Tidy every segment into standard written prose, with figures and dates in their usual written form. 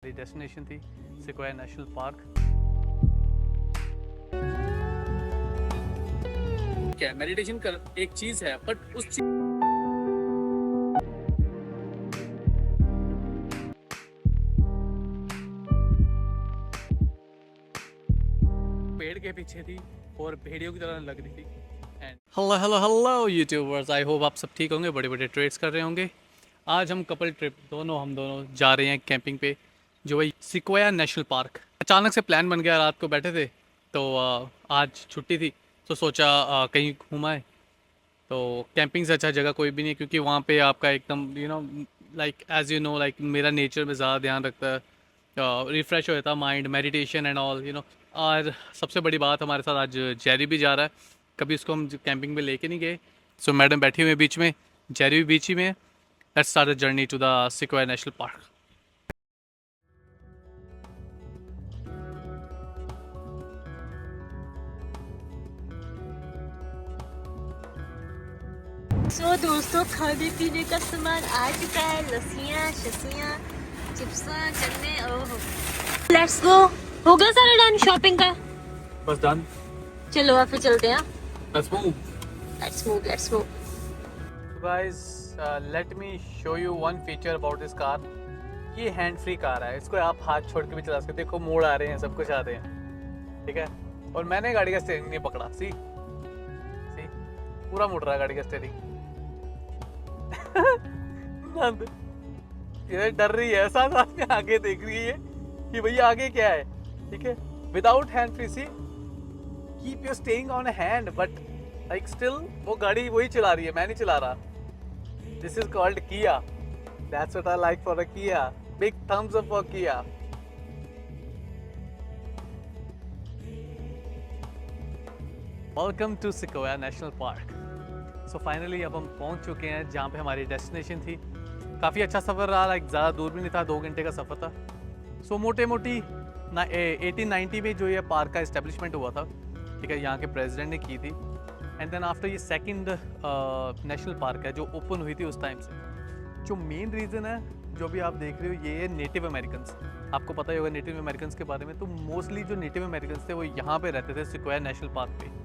हमारी डेस्टिनेशन थी Sequoia national park. क्या मेडिटेशन कर एक चीज है, बट उस चीज पेड़ के पीछे थी और भेड़ियों की तरह लग रही थी। Hello hello hello YouTubers, I hope आप सब ठीक होंगे, बड़े बड़े ट्रेड्स कर रहे होंगे। आज हम कपल ट्रिप हम दोनों जा रहे हैं कैंपिंग पे, जो है सिक्वाया नेशनल पार्क। अचानक से प्लान बन गया, रात को बैठे थे तो आज छुट्टी थी तो सोचा कहीं घूम आए। तो कैंपिंग से अच्छा जगह कोई भी नहीं है, क्योंकि वहाँ पे आपका एकदम like as you know like मेरा नेचर में ज़्यादा ध्यान रखता है, रिफ़्रेश हो जाता है माइंड, मेडिटेशन एंड ऑल। और सबसे बड़ी बात, हमारे साथ आज जेरी भी जा रहा है। कभी उसको हम कैंपिंग में लेके नहीं गए। सो मैडम बैठी हुई है बीच में, जेरी भी बीच ही में है। Let's start the journey to the Sequoia national Park. दोस्तों, खाने पीने का सामान आ चुका है। लस्सियाँ, शस्सियाँ, चिप्सा, चने। ओह, लेट्स गो। हो गया सारा डन शॉपिंग का? बस डन। चलो अब फिर चलते हैं। Let's move. Let's move. So guys, let me show you one feature about this car। ये हैंड फ्री कार है, इसको आप हाथ छोड़ के भी चला सकते। देखो मोड़ आ रहे हैं, सब कुछ आ रहे हैं, ठीक है। और मैंने गाड़ी का स्टीयरिंग नहीं पकड़ा, सी सी पूरा मुड़ रहा है गाड़ी का स्टीयरिंग। नंद ये डर रही है, साथ साथ में आगे देख रही है कि भैया आगे क्या है, ठीक है। Without hand free, see keep your staying on hand, but like still वो गाड़ी वही चला रही है, मैं नहीं चला रहा। This is called Kia. That's what I like for a Kia. Big thumbs up for Kia. Welcome to Sequoia National Park. So finally अब हम पहुंच चुके हैं जहाँ पे हमारी डेस्टिनेशन थी। काफ़ी अच्छा सफ़र रहा, लाइक ज़्यादा दूर भी नहीं था, 2 घंटे का सफ़र था। सो मोटे मोटी 1890 में जो ये पार्क का इस्टेब्लिशमेंट हुआ था, ठीक है, यहाँ के प्रेसिडेंट ने की थी। एंड देन आफ्टर ये सेकंड नेशनल पार्क है जो ओपन हुई थी उस टाइम से। जो मेन रीज़न है जो भी आप देख रहे हो, ये है नेटिव अमेरिकन्स। आपको पता ही होगा नेटिव अमेरिकन्स के बारे में। तो मोस्टली जो नेटिव अमेरिकन्स थे वो यहाँ पे रहते थे, सिक्वाया नेशनल पार्क पे।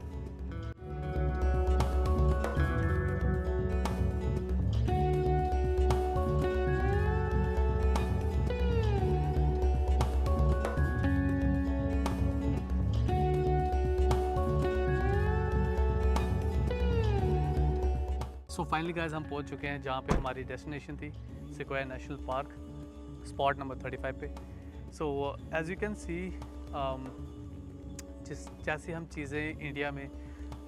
सो फाइनली गाइस हम पहुंच चुके हैं जहाँ पे हमारी डेस्टिनेशन थी, Sequoia national park, spot number 35 पे। So as you can see, जैसे हम चीज़ें इंडिया में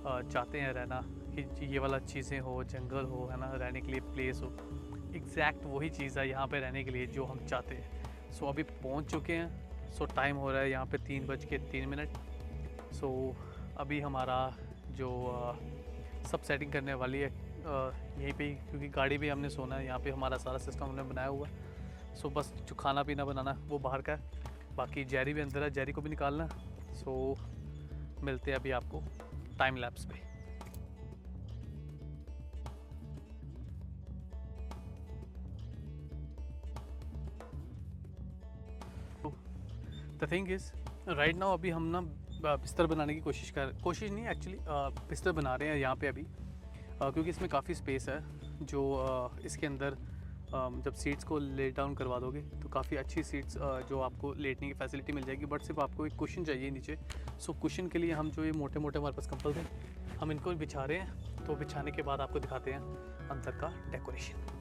चाहते हैं रहना, कि ये वाला चीज़ें हो, जंगल हो, है ना, रहने के लिए प्लेस हो, एग्जैक्ट वही चीज़ है यहाँ पे रहने के लिए जो हम चाहते हैं। सो अभी पहुँच चुके हैं। सो टाइम हो रहा है यहाँ पे 3:03। सो अभी हमारा जो सब सेटिंग करने वाली है यहीं पे ही, क्योंकि गाड़ी भी हमने सोना है यहाँ पे, हमारा सारा सिस्टम हमने बनाया हुआ है। सो बस जो खाना पीना बनाना वो बाहर का है, बाकी जेरी भी अंदर है, जेरी को भी निकालना। सो मिलते हैं अभी आपको टाइम लैप्स पे। The thing is right now अभी हम ना बिस्तर बनाने की कोशिश नहीं, एक्चुअली बिस्तर बना रहे हैं यहाँ पे अभी, क्योंकि इसमें काफ़ी स्पेस है। जो इसके अंदर जब सीट्स को ले डाउन करवा दोगे तो काफ़ी अच्छी सीट्स जो आपको लेटने की फैसिलिटी मिल जाएगी, बट सिर्फ आपको एक कुशन चाहिए नीचे। सो कुशन के लिए हम जो ये मोटे मोटे हमारे पास कंबल थे, हम इनको बिछा रहे हैं। तो बिछाने के बाद आपको दिखाते हैं अंदर का डेकोरेशन।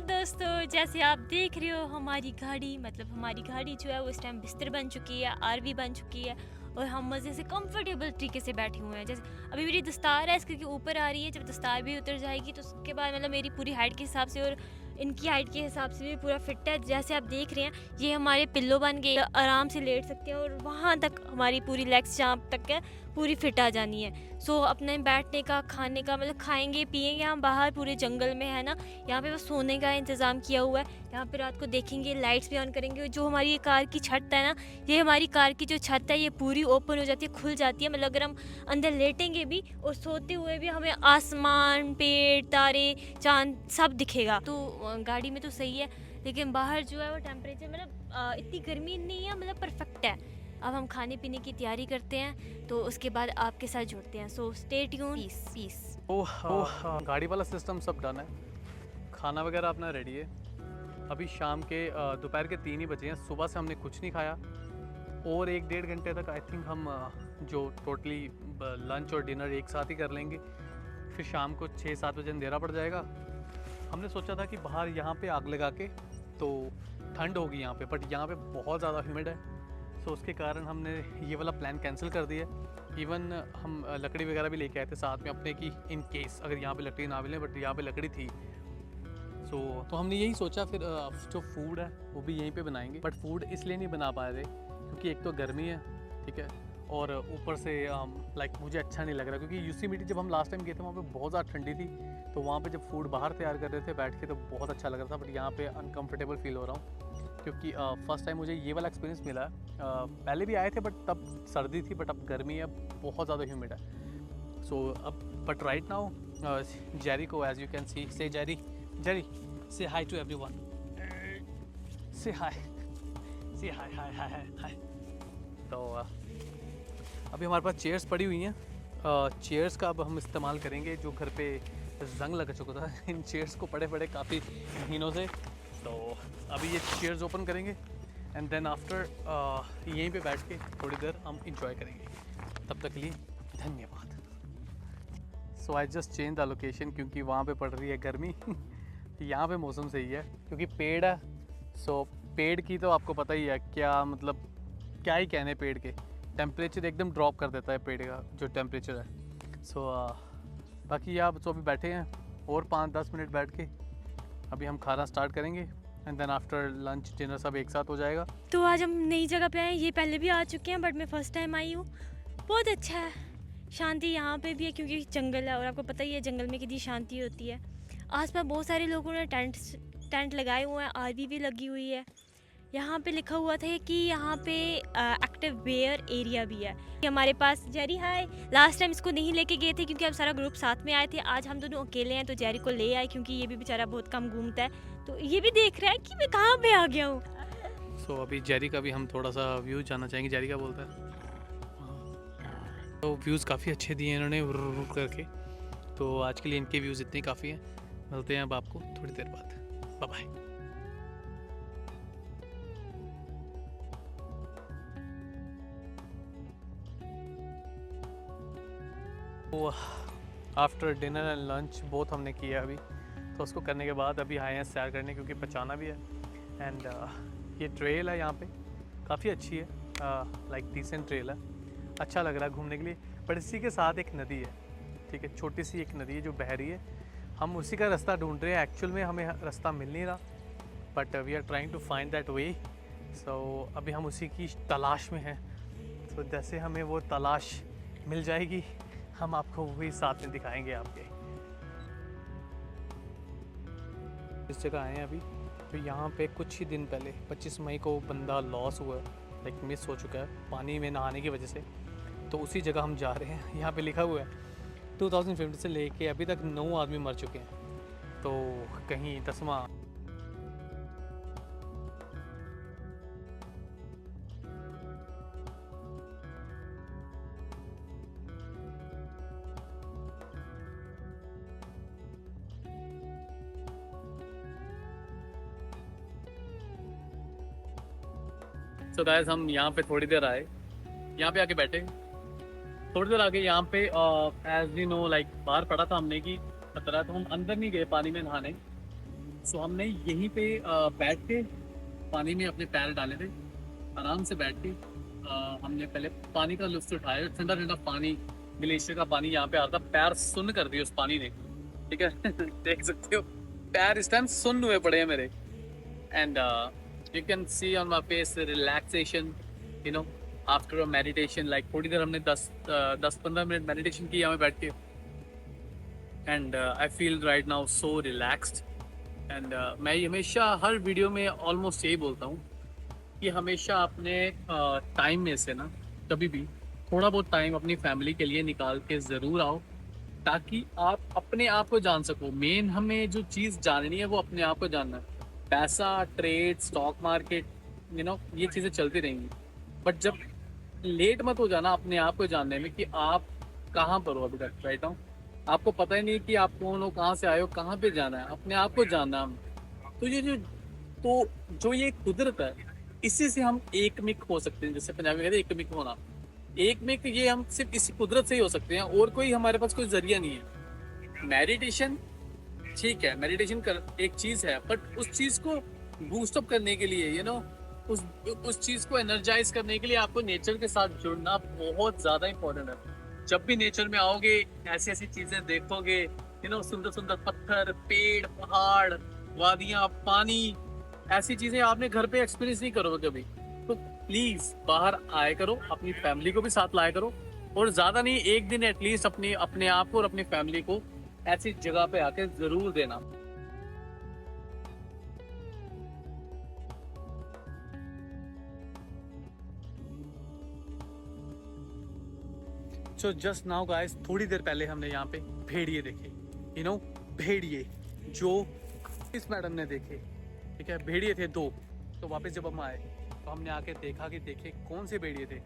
दोस्तों, जैसे आप देख रहे हो, हमारी गाड़ी जो है वो इस टाइम बिस्तर बन चुकी है, आरवी बन चुकी है, और हम मज़े से कंफर्टेबल तरीके से बैठे हुए हैं। जैसे अभी मेरी दस्तार है इसके ऊपर आ रही है, जब दस्तार भी उतर जाएगी तो उसके बाद मतलब मेरी पूरी हाइट के हिसाब से और इनकी हाइट के हिसाब से भी पूरा फिट है। जैसे आप देख रहे हैं, ये हमारे पिल्लो बन गए, आराम से लेट सकते हैं, और वहाँ तक हमारी पूरी लेग्स जहाँ तक है पूरी फिट आ जानी है। सो अपने बैठने का, खाने का, मतलब खाएंगे पिएंगे हम बाहर पूरे जंगल में, है ना। यहाँ पे बस सोने का इंतज़ाम किया हुआ है। यहाँ पे रात को देखेंगे, लाइट्स भी ऑन करेंगे। जो हमारी ये कार की छत है ना, ये हमारी कार की जो छत है ये पूरी ओपन हो जाती है, खुल जाती है। मतलब अगर हम अंदर लेटेंगे भी और सोते हुए भी हमें आसमान, पेड़, तारे, चांद सब दिखेगा। तो गाड़ी में तो सही है, लेकिन बाहर जो है वो टेम्परेचर मतलब इतनी गर्मी नहीं है, मतलब परफेक्ट है। अब हम खाने पीने की तैयारी करते हैं, तो उसके बाद आपके साथ जुड़ते हैं। So stay tune, peace peace. गाड़ी वाला सिस्टम सब डन है, खाना वगैरह अपना रेडी है। अभी शाम के दोपहर के 3 ही बजे हैं। सुबह से हमने कुछ नहीं खाया और 1-1.5 घंटे तक आई थिंक हम जो टोटली लंच और डिनर एक साथ ही कर लेंगे। फिर शाम को 6-7 बजे अंधेरा पड़ जाएगा। हमने सोचा था कि बाहर यहाँ पे आग लगा के, तो ठंड होगी यहाँ पे, बट यहाँ पे बहुत ज़्यादा ह्यूमिड है। सो उसके कारण हमने ये वाला प्लान कैंसिल कर दिया। इवन हम लकड़ी वगैरह भी लेके आए थे साथ में अपने, कि इन केस अगर यहाँ पे लकड़ी ना मिले, बट यहाँ पे लकड़ी थी। तो हमने यही सोचा फिर जो फूड है वो भी यहीं पे बनाएंगे। बट फूड इसलिए नहीं बना पाए थे क्योंकि एक तो गर्मी है, ठीक है, और ऊपर से लाइक मुझे अच्छा नहीं लग रहा, क्योंकि यूसीमिटी जब हम लास्ट टाइम गए थे वहाँ पे बहुत ज़्यादा ठंडी थी। तो वहाँ पे जब फूड बाहर तैयार कर रहे थे बैठ के तो बहुत अच्छा लग रहा था, बट यहाँ पे अनकम्फर्टेबल फील हो रहा हूँ क्योंकि फ़र्स्ट टाइम मुझे ये वाला एक्सपीरियंस मिला है। पहले भी आए थे बट तब सर्दी थी, बट अब गर्मी है, बहुत ज़्यादा ह्यूमिड है। सो अब बट राइट नाउ जेरी को एज यू कैन सी, से जेरी से हाई टू एवरीवन, से हाय, से हाय हाय हाय हाय हाय। तो अभी हमारे पास चेयर्स पड़ी हुई हैं। चेयर्स का अब हम इस्तेमाल करेंगे, जो घर पे जंग लग चुका था इन चेयर्स को पड़े पड़े काफ़ी महीनों से। तो अभी ये चेयर्स ओपन करेंगे एंड देन आफ्टर यहीं पे बैठ के थोड़ी देर हम इंजॉय करेंगे। तब तक के लिए धन्यवाद। So I just change the location क्योंकि वहाँ पे पड़ रही है गर्मी यहाँ पे मौसम सही है क्योंकि पेड़ है। सो पेड़ की तो आपको पता ही है क्या, मतलब क्या ही कहने, पेड़ के टेम्परेचर एकदम ड्रॉप कर देता है पेड़ का जो टेम्परेचर है। सो बाकी आप तो अभी बैठे हैं और 5-10 मिनट बैठ के अभी हम खाना स्टार्ट करेंगे and then after lunch dinner सब एक साथ हो जाएगा। तो आज हम नई जगह पे आए, ये पहले भी आ चुके हैं बट मैं फ़र्स्ट टाइम आई हूँ। बहुत अच्छा है, शांति यहाँ पे भी है क्योंकि जंगल है और आपको पता ही है जंगल में कितनी शांति होती है। आसपास बहुत सारे लोगों ने टेंट लगाए हुए हैं, आरवी भी लगी हुई है। यहाँ पे लिखा हुआ था कि यहाँ पे एक्टिव बेयर एरिया भी है। हमारे पास जेरी, हाय। लास्ट टाइम इसको नहीं लेके गए थे क्योंकि हम सारा ग्रुप साथ में आए थे। आज हम दोनों अकेले हैं तो जेरी को ले आए क्योंकि ये भी बेचारा बहुत कम घूमता है, तो ये भी देख रहा है कि मैं कहाँ पे आ गया हूँ। सो अभी जेरी का भी हम थोड़ा सा व्यू जानना चाहेंगे। जेरी क्या बोलता है? तो व्यूज़ काफ़ी अच्छे दिए इन्होंने रुक करके, तो आज के लिए इनके व्यूज़ इतने काफ़ी हैं। मिलते हैं अब आपको थोड़ी देर बाद, bye bye. After dinner and lunch both हमने किया अभी, तो उसको करने के बाद अभी आए हैं सैर करने क्योंकि पचाना भी है। एंड ये ट्रेल है यहाँ पे काफ़ी अच्छी है, लाइक डिसेंट ट्रेल है, अच्छा लग रहा है घूमने के लिए। बट इसी के साथ एक नदी है, ठीक है, छोटी सी एक नदी है जो बह रही है। हम उसी का रास्ता ढूंढ रहे हैं, एक्चुअल में हमें रास्ता मिल नहीं रहा, but we are trying to find that way. So अभी हम उसी की तलाश में हैं। तो जैसे हमें वो तलाश मिल जाएगी हम आपको वही साथ में दिखाएंगे आपके। इस जगह आए हैं अभी, तो यहाँ पे कुछ ही दिन पहले 25 मई को बंदा लॉस हुआ, लाइक मिस हो चुका है पानी में नहाने की वजह से। तो उसी जगह हम जा रहे हैं। यहाँ पे लिखा हुआ है 2015 से लेके अभी तक 9 आदमी मर चुके हैं, तो कहीं 10वां। सो गाइस हम यहाँ पे थोड़ी देर आए, यहाँ पे आके बैठे, थोड़ी देर आगे यहाँ पे एज यू नो लाइक बाहर पड़ा था हमने कि खतरा, तो हम अंदर नहीं गए पानी में नहाने। सो हमने यहीं पे बैठ के पानी में अपने पैर डाले थे, आराम से बैठ के हमने पहले पानी का लुत्फ उठाया। ठंडा ठंडा पानी, ग्लेशियर का पानी यहाँ पे आ रहा था, पैर सुन्न कर दिए उस पानी ने, ठीक है देख सकते हो पैर इस टाइम सुन्न हुए पड़े हैं मेरे। And you can see on my face the relaxation, you know, after a meditation, like थोड़ी देर हमने 10-15 मिनट मेडिटेशन की यहाँ पे बैठ के, and I feel right now so relaxed। and मैं हमेशा हर वीडियो में ऑलमोस्ट यही बोलता हूँ कि हमेशा अपने टाइम में से ना कभी भी थोड़ा बहुत टाइम अपनी फैमिली के लिए निकाल के ज़रूर आओ, ताकि आप अपने आप को जान सको। मेन हमें जो चीज़ जाननी है वो अपने आप को जानना है। पैसा, ट्रेड, स्टॉक मार्केट, ये चीज़ें चलती रहेंगी। बट जब लेट मत हो जाना अपने आप को जानने में कि आप कहाँ पर हो अभी तक, राइट हो। आपको पता ही नहीं कि आप कौन हो, कहाँ से आए हो, कहाँ पे जाना है, अपने आप को जानना है हमें। तो ये कुदरत है, इसी से हम एकमिक हो सकते हैं। जैसे पंजाबी में कहते हैं एकमिक होना, एकमिक ये हम सिर्फ इसी कुदरत से ही हो सकते हैं, और कोई हमारे पास कोई जरिया नहीं है। मेडिटेशन ठीक है, मेडिटेशन कर एक चीज है, बट उस चीज को बूस्टअप करने के लिए उस चीज को एनर्जाइज करने के लिए आपको नेचर के साथ जुड़ना बहुत ज्यादा इंपॉर्टेंट है। जब भी नेचर में आओगे, ऐसी ऐसी चीजें देखोगे, सुंदर सुंदर पत्थर, पेड़, पहाड़, वादियां, पानी, ऐसी चीजें आपने घर पे एक्सपीरियंस नहीं करोगे कभी। तो प्लीज बाहर आया करो, अपनी फैमिली को भी साथ लाया करो, और ज्यादा नहीं, एक दिन एटलीस्ट अपने आप को और अपनी फैमिली को ऐसी जगह पे आके जरूर देना। सो जस्ट नाउ गाइस, थोड़ी देर पहले हमने यहाँ पे भेड़िए देखे, भेड़िए जो इस मैडम ने देखे, ठीक है। भेड़िए थे 2। तो वापस जब हम आए तो हमने आके देखा कि देखे कौन से भेड़िए थे।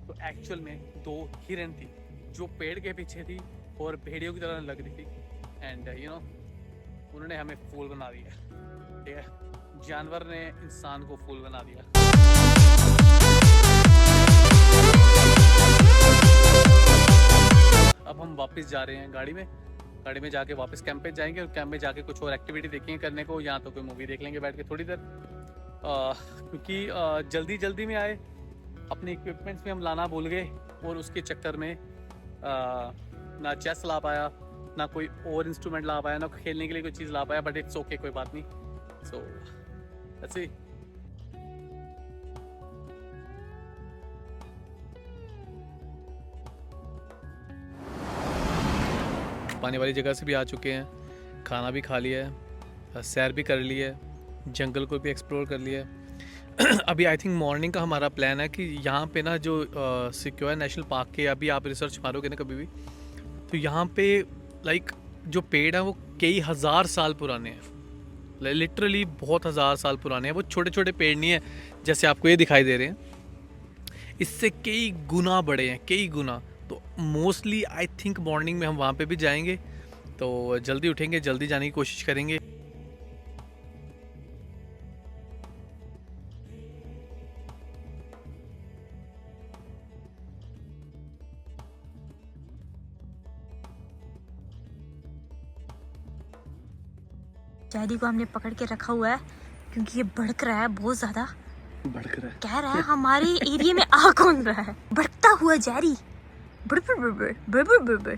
तो एक्चुअल में 2 हिरन थी जो पेड़ के पीछे थी और भेड़ियों की तरह लग रही थी। एंड उन्होंने हमें फूल बना दिया, ठीक है। जानवर ने इंसान को फूल बना दिया। अब हम वापस जा रहे हैं गाड़ी में जाके वापस कैंप पे जाएंगे, और कैंप में जाके कुछ और एक्टिविटी देखेंगे करने को, या तो कोई मूवी देख लेंगे बैठ के थोड़ी देर। क्योंकि जल्दी में आए, अपने इक्विपमेंट्स भी हम लाना भूल गए, और उसके चक्कर में ना चेस ला पाया, ना कोई और इंस्ट्रूमेंट ला पाया, ना खेलने के लिए कोई चीज़ ला पाया। बट इट्स ओके, कोई बात नहीं। So let's see. पानी वाली जगह से भी आ चुके हैं, खाना भी खा लिया है, सैर भी कर ली है, जंगल को भी एक्सप्लोर कर लिया है। अभी आई थिंक मॉर्निंग का हमारा प्लान है कि यहाँ पे ना जो सिक्योर नेशनल पार्क के, अभी आप रिसर्च मारोगे ना कभी भी, तो यहाँ पे लाइक जो पेड़ हैं वो कई हज़ार साल पुराने हैं, लिटरली बहुत हज़ार साल पुराने हैं। वो छोटे छोटे पेड़ नहीं हैं जैसे आपको ये दिखाई दे रहे हैं, इससे कई गुना बड़े हैं, कई गुना। तो मोस्टली आई थिंक मॉर्निंग में हम वहाँ पे भी जाएंगे, तो जल्दी उठेंगे, जल्दी जाने की कोशिश करेंगे। डैडी को हमने पकड़ के रखा हुआ है क्योंकि ये भड़क रहा है, बहुत ज्यादा भड़क रहा है। कह रहा है हमारे एरिया में आ कौन रहा है, भड़कता हुआ जारी। बुड़ बुड़ बुड़ बुड़ बुड़ बुड़ बुड़ बुड़।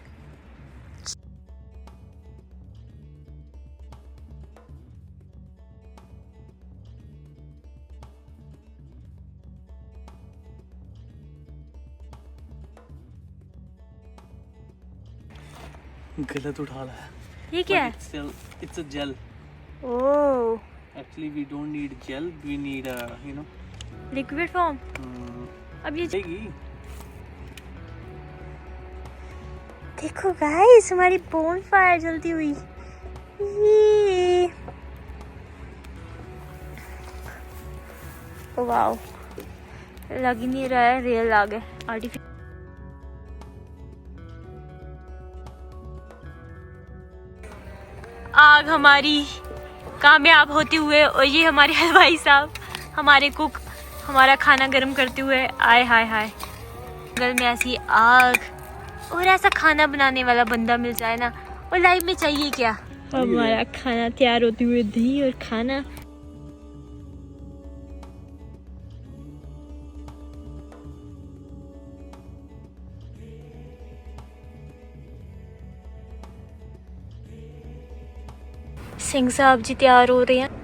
गलत उठा रहा है। ये क्या है? It's a gel. Oh, Actually, we don't need gel. We need liquid form. अब ये देखो गाइस, हमारी बोन फायर जलती हुई। ओ वाओ, लग ही नहीं रहा है रियल आग है, आर्टिफिशियल। आग हमारी कामयाब होते हुए, और ये हमारे हलवाई साहब, हमारे कुक, हमारा खाना गर्म करते हुए। आय हाय हाय, जंगल में ऐसी आग और ऐसा खाना बनाने वाला बंदा मिल जाए ना, और लाइफ में चाहिए क्या। हमारा खाना तैयार होते हुए, दही और खाना। सिंह साहब जी तैयार हो रहे हैं।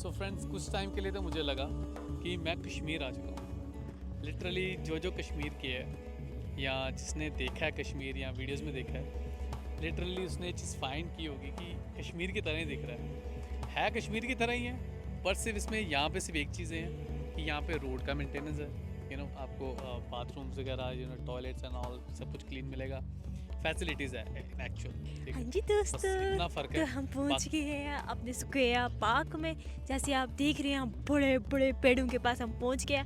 सो फ्रेंड्स, कुछ टाइम के लिए तो मुझे लगा कि मैं कश्मीर आ चुका हूँ। लिटरली जो कश्मीर की है या जिसने देखा है कश्मीर या वीडियोस में देखा है, लिटरली उसने ये चीज़ फाइंड की होगी कि कश्मीर की तरह ही दिख रहा है कश्मीर की तरह ही है। पर सिर्फ इसमें यहाँ पे सिर्फ एक चीज़ें हैं कि यहाँ पे रोड का मेंटेनेंस है, आपको बाथरूम्स वगैरह टॉयलेट्स एंड ऑल सब कुछ क्लीन मिलेगा, फैसिलिटीज़ है एक्चुअल। हाँ जी दोस्तों, इतना फ़र्क तो है। हम पहुंच गए हैं अपने स्क्वायर पार्क में। जैसे आप देख रहे हैं, बड़े बड़े पेड़ों के पास हम पहुंच गए।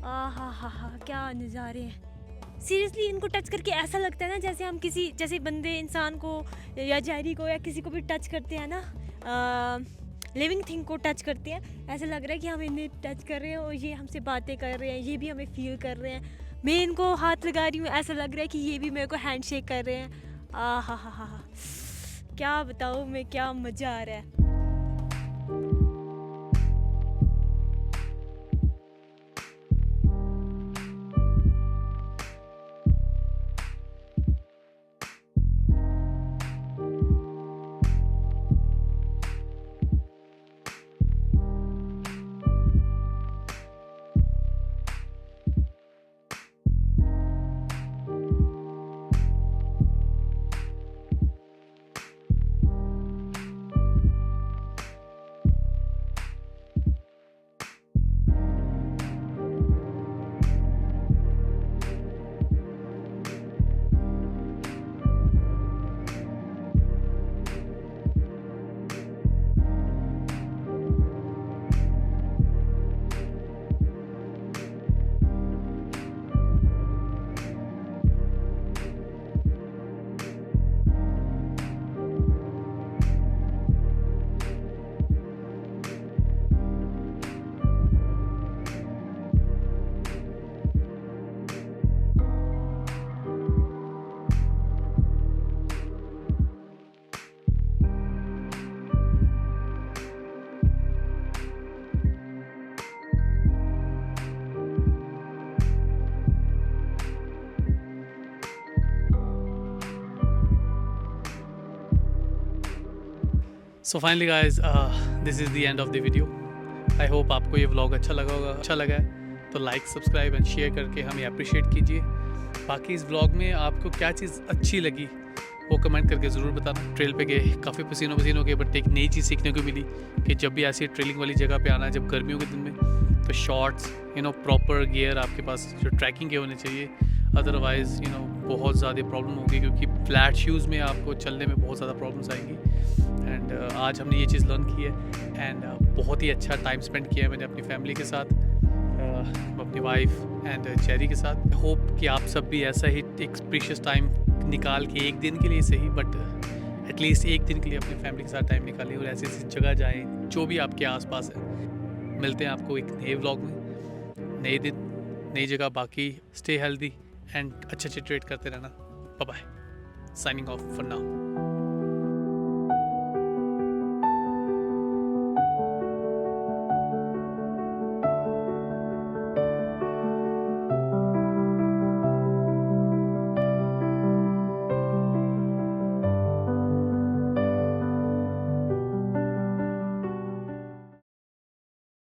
हा क्या नज़ारे हैं। सीरियसली इनको टच करके ऐसा लगता है ना जैसे हम किसी जैसे बंदे इंसान को या जायरी को या किसी को भी टच करते हैं ना, लिविंग थिंग को टच करते हैं, ऐसा लग रहा है कि हम इन्हें टच कर रहे हैं और ये हमसे बातें कर रहे हैं, ये भी हमें फील कर रहे हैं। मैं इनको हाथ लगा रही हूँ, ऐसा लग रहा है कि ये भी मेरे को हैंडशेक कर रहे हैं। हा क्या बताऊँ मैं, क्या मज़ा आ रहा है। So finally guys, this is the end of the video. I hope आपको ये व्लॉग अच्छा लगा होगा। अच्छा लगा है तो लाइक, सब्सक्राइब एंड शेयर करके हमें अप्रिशिएट कीजिए। बाकी इस व्लॉग में आपको क्या चीज़ अच्छी लगी वो कमेंट करके ज़रूर बताना। ट्रेल पे गए, काफ़ी पसीनों हो गए, बट एक नई चीज़ सीखने को मिली कि जब भी ऐसी ट्रेलिंग वाली जगह पे आना है, जब गर्मियों के दिन में, तो शॉर्ट्स प्रॉपर गियर आपके पास जो ट्रैकिंग के होने चाहिए। अदरवाइज़ बहुत ज़्यादा प्रॉब्लम होगी, क्योंकि फ्लैट शूज़ में आपको चलने में बहुत ज़्यादा प्रॉब्लम्स आएंगी। एंड आज हमने ये चीज़ लर्न की है एंड बहुत ही अच्छा टाइम स्पेंड किया है मैंने अपनी फैमिली के साथ, अपनी वाइफ एंड चेरी के साथ। होप कि आप सब भी ऐसा ही एक प्रीशियस टाइम निकाल के, एक दिन के लिए सही बट एटलीस्ट एक दिन के लिए अपनी फैमिली के साथ टाइम निकालें और ऐसी ऐसी जगह जाएँ जो भी आपके आसपास है। मिलते हैं आपको एक नए व्लॉग में, नए दिन, नई जगह। बाकी स्टे हेल्दी एंड अच्छे ट्रेड करते रहना। Bye bye, signing off for now.